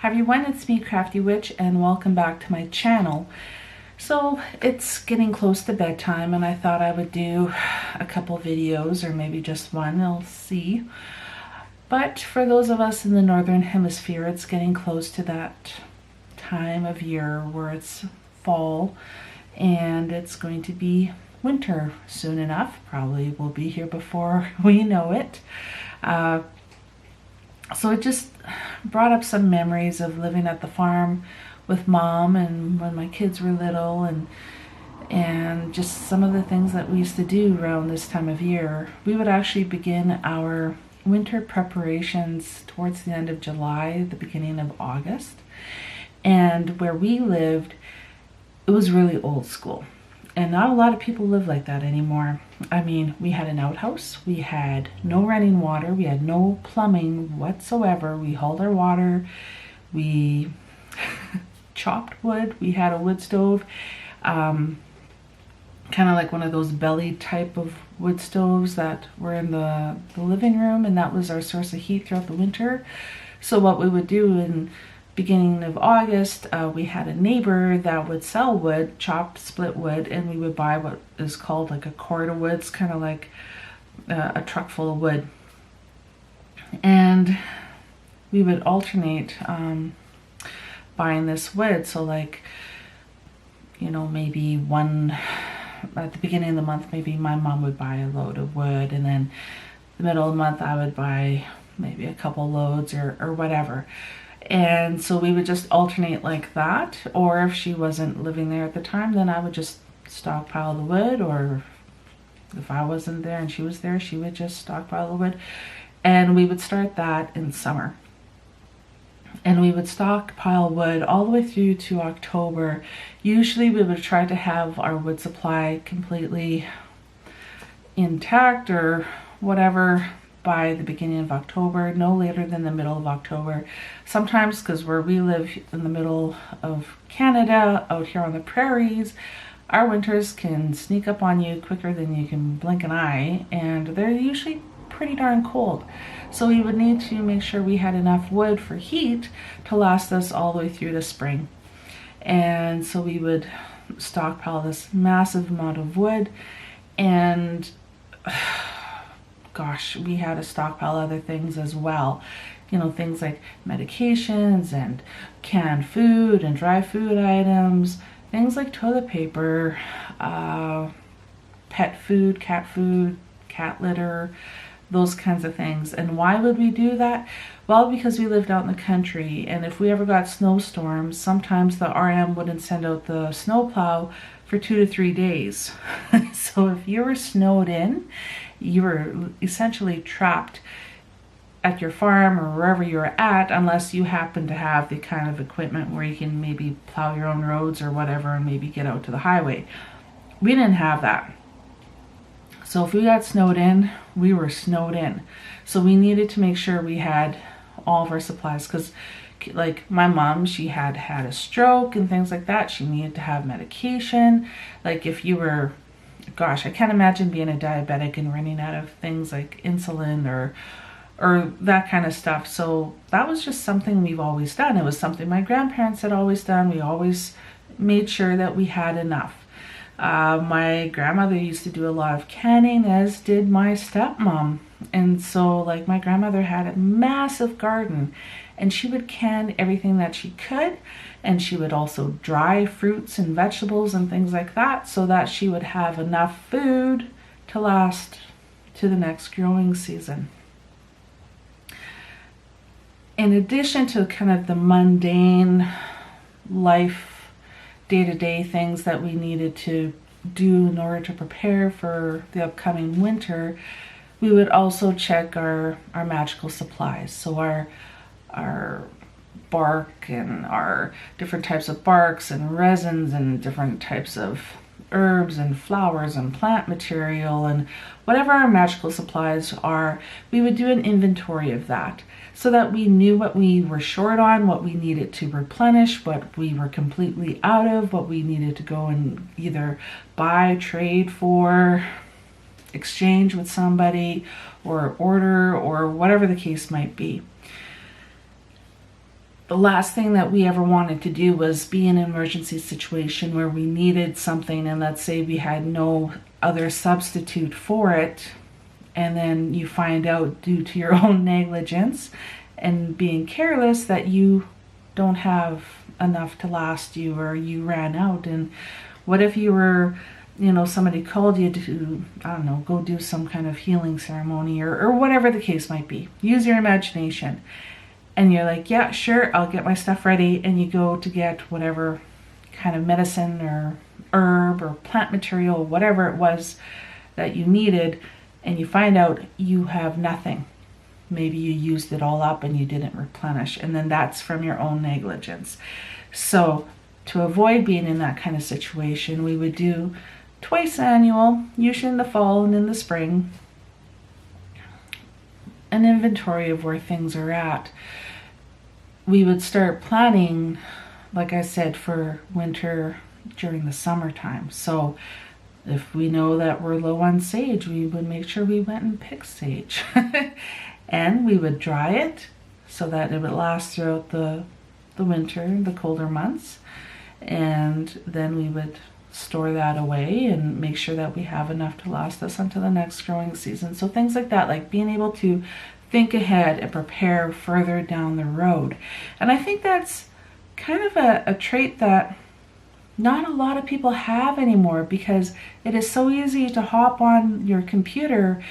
Hi everyone, it's me, Crafty Witch, and welcome back to my channel. So it's getting close to bedtime and I thought I would do a couple videos, or maybe just one, I'll see. But for those of us in the Northern Hemisphere, it's getting close to that time of year where it's fall and it's going to be winter soon enough. Probably will be here before we know it. So it just brought up some memories of living at the farm with Mom and when my kids were little, and just some of the things that we used to do around this time of year. We would actually begin our winter preparations towards the end of July, the beginning of August. And where we lived, it was really old school. And not a lot of people live like that anymore. I mean, we had an outhouse, we had no running water, we had no plumbing whatsoever. We hauled our water, we chopped wood, we had a wood stove, kind of like one of those belly type of wood stoves that were in the living room, and that was our source of heat throughout the winter. So what we would do in beginning of August, we had a neighbor that would sell wood, chopped split wood, and we would buy what is called like a cord of wood. It's kind of like a truck full of wood, and we would alternate buying this wood. So like, you know, maybe one at the beginning of the month, maybe my mom would buy a load of wood, and then the middle of the month I would buy maybe a couple loads or whatever. And so we would just alternate like that. Or if she wasn't living there at the time, then I would just stockpile the wood, or if I wasn't there and she was there, she would just stockpile the wood. And we would start that in summer. And we would stockpile wood all the way through to October. Usually we would try to have our wood supply completely intact or whatever by the beginning of October, no later than the middle of October. Sometimes, because where we live in the middle of Canada, out here on the prairies, our winters can sneak up on you quicker than you can blink an eye, and they're usually pretty darn cold. So we would need to make sure we had enough wood for heat to last us all the way through the spring. And so we would stockpile this massive amount of wood, and gosh, we had to stockpile other things as well. You know, things like medications and canned food and dry food items, things like toilet paper, pet food, cat litter, those kinds of things. And why would we do that? Well, because we lived out in the country, and if we ever got snowstorms, sometimes the RM wouldn't send out the snowplow for 2 to 3 days. So if you were snowed in, you were essentially trapped at your farm or wherever you were at, unless you happen to have the kind of equipment where you can maybe plow your own roads or whatever and maybe get out to the highway. We didn't have that. So if we got snowed in, we were snowed in. So we needed to make sure we had all of our supplies, because like my mom, she had a stroke and things like that. She needed to have medication. Like if you were, gosh, I can't imagine being a diabetic and running out of things like insulin or that kind of stuff. So that was just something we've always done. It was something my grandparents had always done. We always made sure that we had enough. My grandmother used to do a lot of canning, as did my stepmom. And so like my grandmother had a massive garden, and she would can everything that she could, and she would also dry fruits and vegetables and things like that, so that she would have enough food to last to the next growing season. In addition to kind of the mundane life, day-to-day things that we needed to do in order to prepare for the upcoming winter, we would also check our magical supplies. So our bark and our different types of barks and resins and different types of herbs and flowers and plant material and whatever our magical supplies are, we would do an inventory of that so that we knew what we were short on, what we needed to replenish, what we were completely out of, what we needed to go and either buy, trade for, exchange with somebody, or order, or whatever the case might be. the last thing that we ever wanted to do was be in an emergency situation where we needed something, and let's say we had no other substitute for it, and then you find out due to your own negligence and being careless that you don't have enough to last you, or you ran out. And what if you were, you know, somebody called you to, I don't know, go do some kind of healing ceremony, or whatever the case might be. Use your imagination. And you're like, yeah, sure, I'll get my stuff ready. And you go to get whatever kind of medicine or herb or plant material, whatever it was that you needed, and you find out you have nothing. Maybe you used it all up and you didn't replenish, and then that's from your own negligence. So to avoid being in that kind of situation, we would do twice annual, usually in the fall and in the spring, an inventory of where things are at. We would start planning, like I said, for winter during the summertime. So if we know that we're low on sage, we would make sure we went and picked sage. And we would dry it so that it would last throughout the winter, the colder months. And then we would store that away and make sure that we have enough to last us until the next growing season. So things like that, like being able to think ahead and prepare further down the road. And I think that's kind of a trait that not a lot of people have anymore, because it is so easy to hop on your computer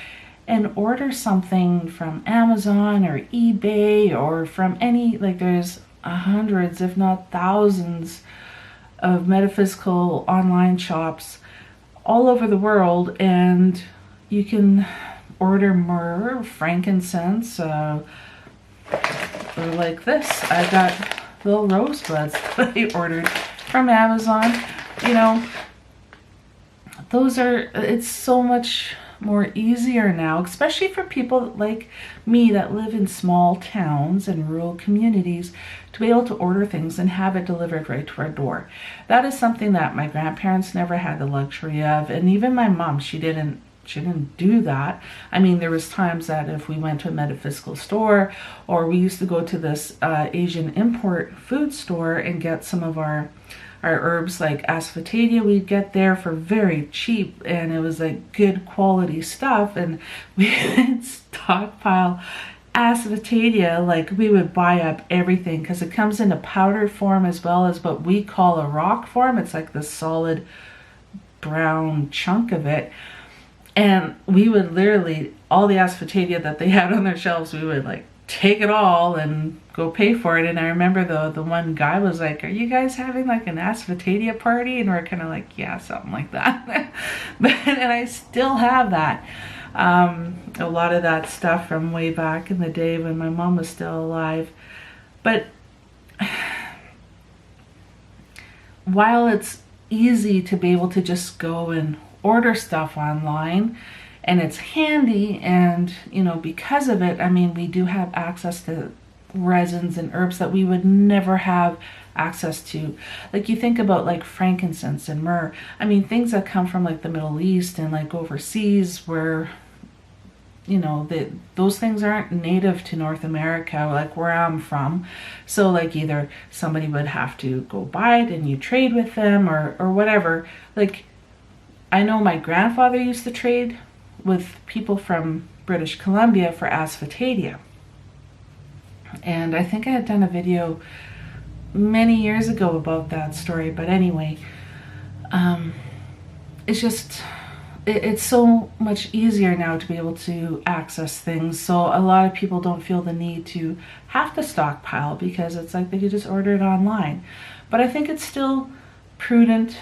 and order something from Amazon or eBay or from any, like there's hundreds if not thousands of metaphysical online shops all over the world, and you can order myrrh, frankincense, or like this. I got little rosebuds that I ordered from Amazon. You know, those are, it's so much more easier now, especially for people like me that live in small towns and rural communities, to be able to order things and have it delivered right to our door. That is something that my grandparents never had the luxury of, and even my mom, she didn't do that. I mean, there was times that if we went to a metaphysical store, or we used to go to this Asian import food store and get some of our herbs like asafoetida, we'd get there for very cheap, and it was like good quality stuff, and we would stockpile asafoetida. Like, we would buy up everything because it comes in a powdered form as well as what we call a rock form. It's like the solid brown chunk of it. And we would literally, all the asafoetida that they had on their shelves, we would like take it all and go pay for it. And I remember the one guy was like, "Are you guys having like an asafoetida party?" And we're kind of like, "Yeah, something like that." And I still have that. A lot of that stuff from way back in the day when my mom was still alive. But while it's easy to be able to just go and order stuff online, and it's handy, and you know, because of it, I mean, we do have access to resins and herbs that we would never have access to. Like, you think about like frankincense and myrrh, I mean, things that come from like the Middle East and like overseas, where, you know, those things aren't native to North America, like where I'm from. So like, either somebody would have to go buy it and you trade with them, or whatever. Like, I know my grandfather used to trade with people from British Columbia for asafoetida. And I think I had done a video many years ago about that story. But anyway, it's just, it's so much easier now to be able to access things. So a lot of people don't feel the need to have to stockpile, because it's like they could just order it online. But I think it's still prudent,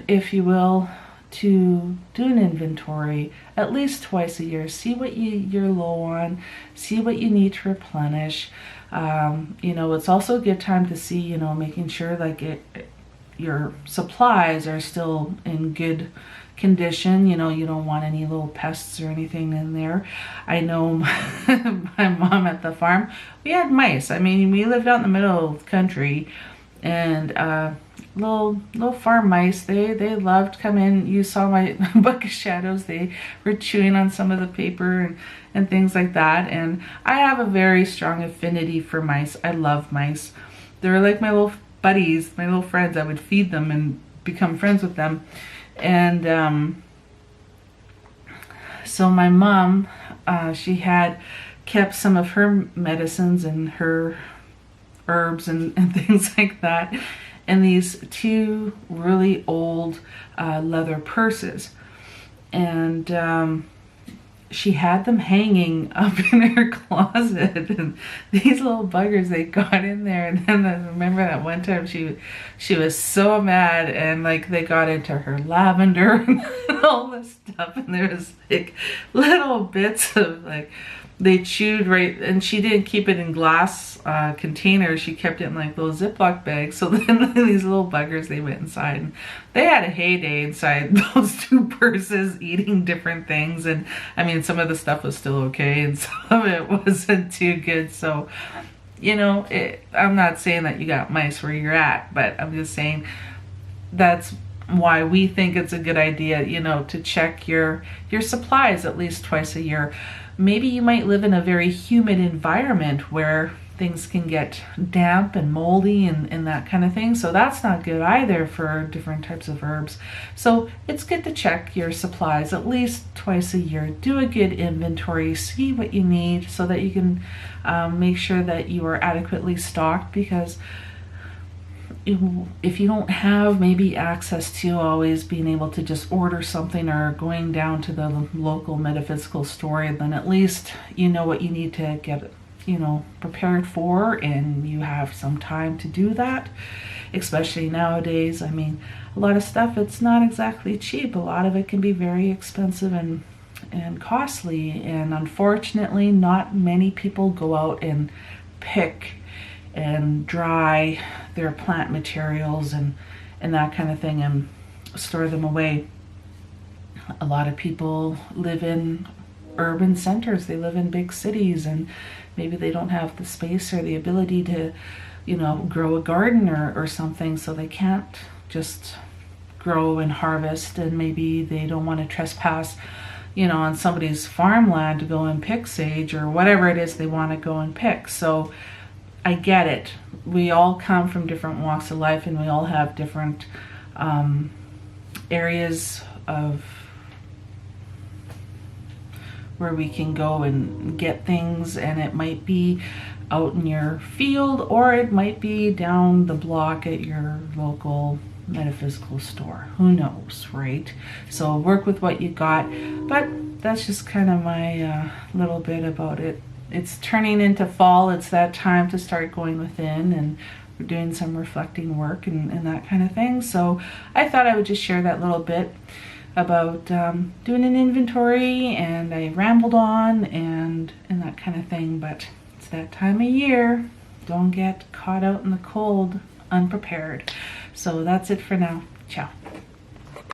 if you will, to do an inventory at least twice a year. See what you're low on, see what you need to replenish. You know, it's also a good time to see, you know, making sure like your supplies are still in good condition. You know, you don't want any little pests or anything in there. I know my mom at the farm, we had mice. I mean, we lived out in the middle of the country, and little farm mice, they loved to come in. You saw my book of shadows, they were chewing on some of the paper and things like that. And I have a very strong affinity for mice. I love mice. They were like my little buddies, my little friends. I would feed them and become friends with them. And so my mom, she had kept some of her medicines and her herbs and things like that in these two really old leather purses. And she had them hanging up in her closet, and these little buggers, they got in there. And then I remember that one time she was so mad, and like they got into her lavender and all this stuff, and there was like little bits of like they chewed right, and she didn't keep it in glass containers. She kept it in like those Ziploc bags. So then these little buggers, they went inside, and they had a heyday inside those two purses, eating different things. And I mean, some of the stuff was still okay, and some of it wasn't too good. So, you know, I'm not saying that you got mice where you're at, but I'm just saying that's why we think it's a good idea, you know, to check your supplies at least twice a year. Maybe you might live in a very humid environment where things can get damp and moldy and that kind of thing. So that's not good either for different types of herbs. So it's good to check your supplies at least twice a year. Do a good inventory, see what you need so that you can make sure that you are adequately stocked, because if you don't have maybe access to always being able to just order something or going down to the local metaphysical store, then at least you know what you need to get, you know, prepared for, and you have some time to do that. Especially nowadays, I mean, a lot of stuff, it's not exactly cheap. A lot of it can be very expensive and costly, and unfortunately not many people go out and pick and dry their plant materials and that kind of thing and store them away. A lot of people live in urban centers. They live in big cities, and maybe they don't have the space or the ability to, you know, grow a garden or something, so they can't just grow and harvest, and maybe they don't want to trespass, you know, on somebody's farmland to go and pick sage or whatever it is they want to go and pick. So I get it. We all come from different walks of life, and we all have different areas of where we can go and get things, and it might be out in your field, or it might be down the block at your local metaphysical store. Who knows, right? So work with what you got, but that's just kind of my little bit about it. It's turning into fall. It's that time to start going within, and we're doing some reflecting work and that kind of thing. So I thought I would just share that little bit about doing an inventory, and I rambled on and that kind of thing, but it's that time of year. Don't get caught out in the cold unprepared. So that's it for now. Ciao.